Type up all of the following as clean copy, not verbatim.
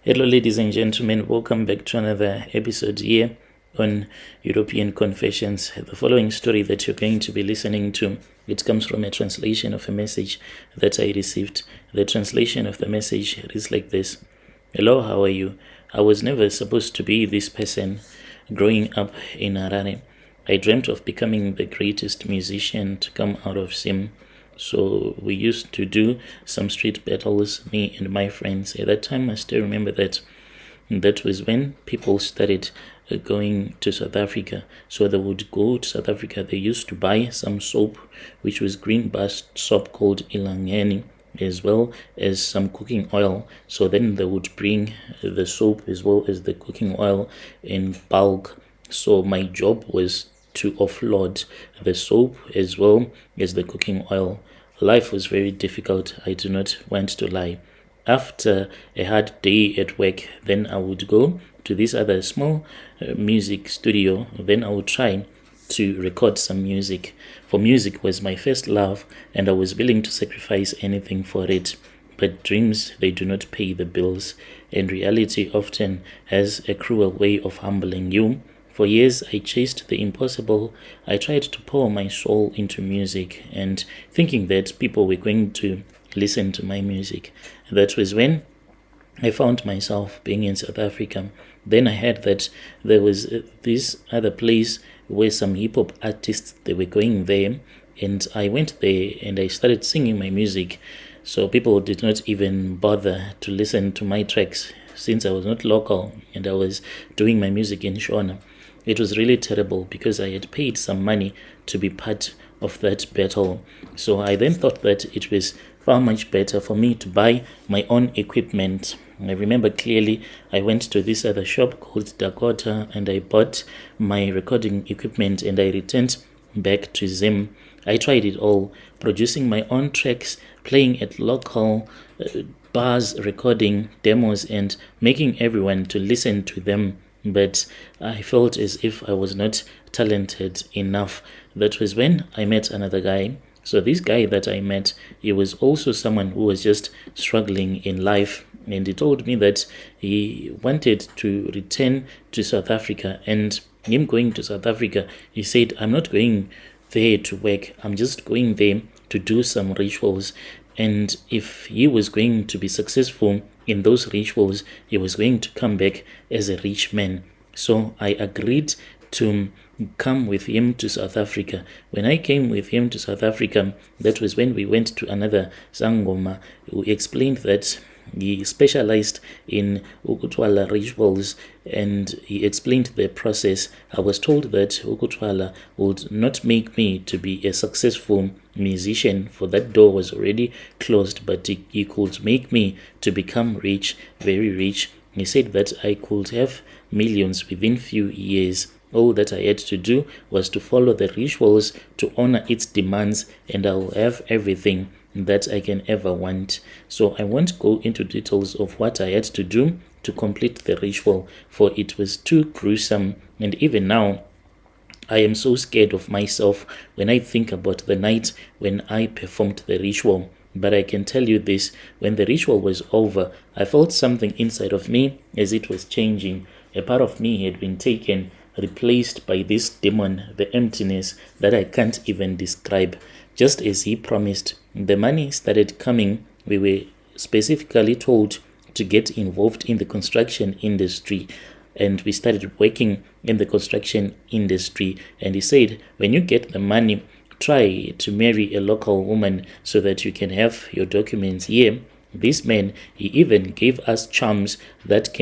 Hello, ladies and gentlemen. Welcome back to another episode here on European Confessions. The following story that you're going to be listening to, it comes from a translation of a message that I received. The translation of the message is like this. Hello, how are you? I was never supposed to be this person. Growing up in Harare, I dreamt of becoming the greatest musician to come out of Sim. So we used to do some street battles, me and my friends. At that time, I still remember that was when people started going to South Africa. So they would go to South Africa. They used to buy some soap, which was green bust soap called Ilangeni, as well as some cooking oil. So then they would bring the soap as well as the cooking oil in bulk. So my job was to offload the soap as well as the cooking oil. Life was very difficult, I do not want to lie. After a hard day at work, then I would go to this other small music studio. Then I would try to record some music. For music was my first love, and I was willing to sacrifice anything for it. But dreams, they do not pay the bills, and reality often has a cruel way of humbling you. For years, I chased the impossible. I tried to pour my soul into music and thinking that people were going to listen to my music. That was when I found myself being in South Africa. Then I heard that there was this other place where some hip-hop artists, they were going there. And I went there and I started singing my music. So people did not even bother to listen to my tracks since I was not local and I was doing my music in Shona. It was really terrible because I had paid some money to be part of that battle. So I then thought that it was far much better for me to buy my own equipment. I remember clearly I went to this other shop called Dakota and I bought my recording equipment and I returned back to Zim. I tried it all, producing my own tracks, playing at local bars, recording demos and making everyone to listen to them. But I felt as if I was not talented enough. That was when I met another guy. So this guy that I met, he was also someone who was just struggling in life. And he told me that he wanted to return to South Africa. And him going to South Africa, he said, I'm not going there to work. I'm just going there to do some rituals. And if he was going to be successful in those rituals, he was going to come back as a rich man. So I agreed to come with him to South Africa. When I came with him to South Africa, that was when we went to another Sangoma who explained that he specialized in Ukhutwala rituals and he explained the process. I was told that Ukhutwala would not make me to be a successful musician, for that door was already closed, but he could make me to become rich, very rich. He said that I could have millions within few years. All that I had to do was to follow the rituals, to honor its demands, and I'll have everything that I can ever want. So I won't go into details of what I had to do to complete the ritual, for it was too gruesome, and even now I am so scared of myself when I think about the night when I performed the ritual. But I can tell you this, when the ritual was over, I felt something inside of me as it was changing. A part of me had been taken, replaced by this demon, the emptiness that I can't even describe. Just as he promised, the money started coming. We were specifically told to get involved in the construction industry, and we started working in the construction industry. And he said, when you get the money, try to marry a local woman so that you can have your documents here. This man, he even gave us charms that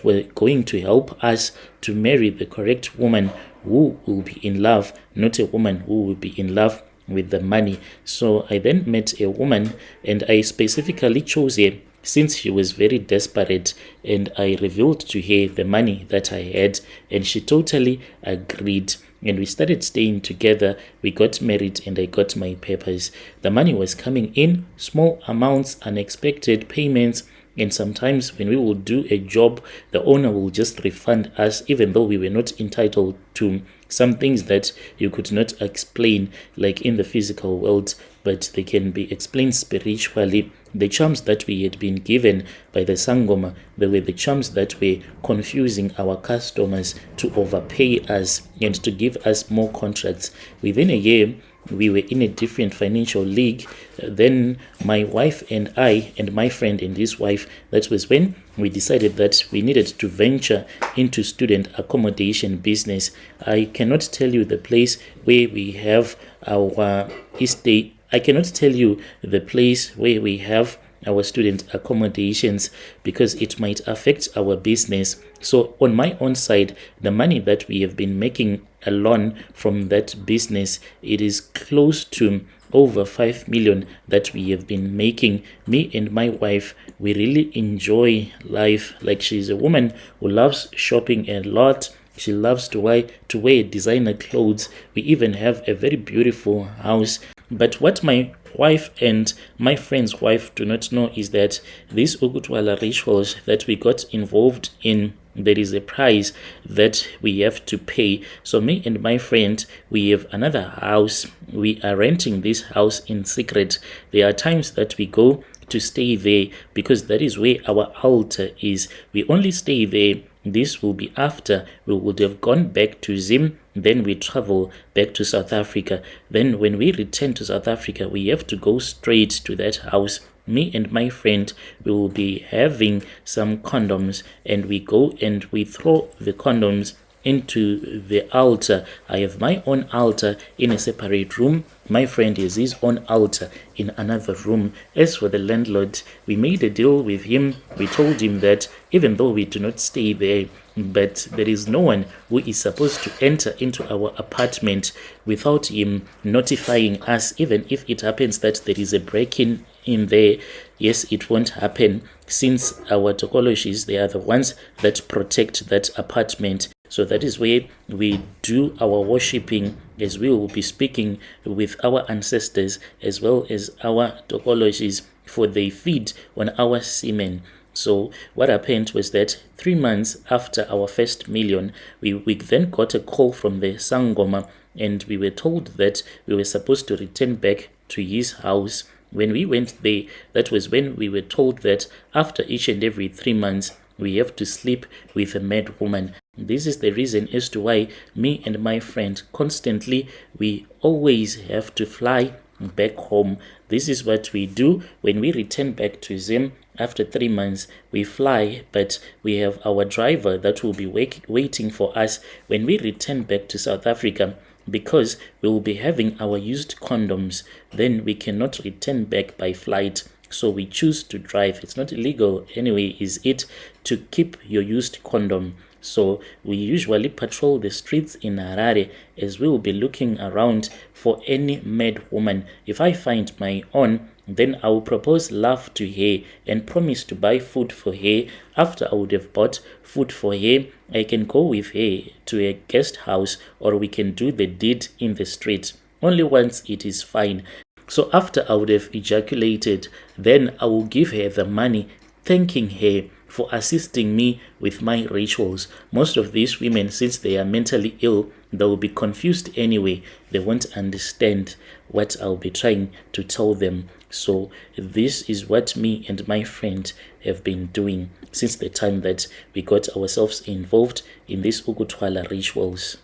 were going to help us to marry the correct woman who will be in love, not a woman who will be in love with the money. So I then met a woman and I specifically chose her since she was very desperate, and I revealed to her the money that I had and she totally agreed. And we started staying together. We got married and I got my papers. The money was coming in, small amounts, unexpected payments. And sometimes when we will do a job, the owner will just refund us, even though we were not entitled to some things that you could not explain, like in the physical world, but they can be explained spiritually. The charms that we had been given by the Sangoma, they were the charms that were confusing our customers to overpay us and to give us more contracts. Within a year, we were in a different financial league. Then my wife and I and my friend and his wife, that was when we decided that we needed to venture into student accommodation business. I cannot tell you the place where we have our estate. I cannot tell you the place where we have our student accommodations because it might affect our business. So on my own side, the money that we have been making alone from that business, it is close to over 5 million that we have been making. Me and my wife, we really enjoy life. Like, she's a woman who loves shopping a lot. She loves to wear designer clothes. We even have a very beautiful house. But what my wife and my friend's wife do not know is that these Ukhutwala rituals that we got involved in, there is a price that we have to pay. So me and my friend, we have another house. We are renting this house in secret. There are times that we go to stay there because that is where our altar is. We only stay there. This will be after we would have gone back to Zim, then we travel back to South Africa. Then when we return to South Africa, we have to go straight to that house. Me and my friend, we will be having some condoms, and we go and we throw the condoms into the altar. I have my own altar in a separate room. My friend has his own altar in another room. As for the landlord, we made a deal with him. We told him that even though we do not stay there, but there is no one who is supposed to enter into our apartment without him notifying us. Even if it happens that there is a break-in in there, yes, it won't happen, since our tokoloshis, they are the ones that protect that apartment. So that is where we do our worshipping, as we will be speaking with our ancestors as well as our tokoloshis, for they feed on our semen. So what happened was that 3 months after our first million, we then got a call from the Sangoma, and we were told that we were supposed to return back to his house. When we went there, that was when we were told that after each and every 3 months, we have to sleep with a mad woman. This is the reason as to why me and my friend constantly, we always have to fly back home. This is what we do when we return back to Zim. After 3 months, we fly, but we have our driver that will be waiting for us when we return back to South Africa. Because we will be having our used condoms, then we cannot return back by flight. So we choose to drive. It's not illegal anyway, is it, to keep your used condom. So we usually patrol the streets in Harare, as we will be looking around for any mad woman. If I find my own, then I will propose love to her and promise to buy food for her. After I would have bought food for her, I can go with her to a guest house, or we can do the deed in the street. Only once it is fine. So after I would have ejaculated, then I will give her the money, thanking her for assisting me with my rituals. Most of these women, since they are mentally ill, they will be confused anyway. They won't understand what I'll be trying to tell them. So this is what me and my friend have been doing since the time that we got ourselves involved in these Ukhutwala rituals.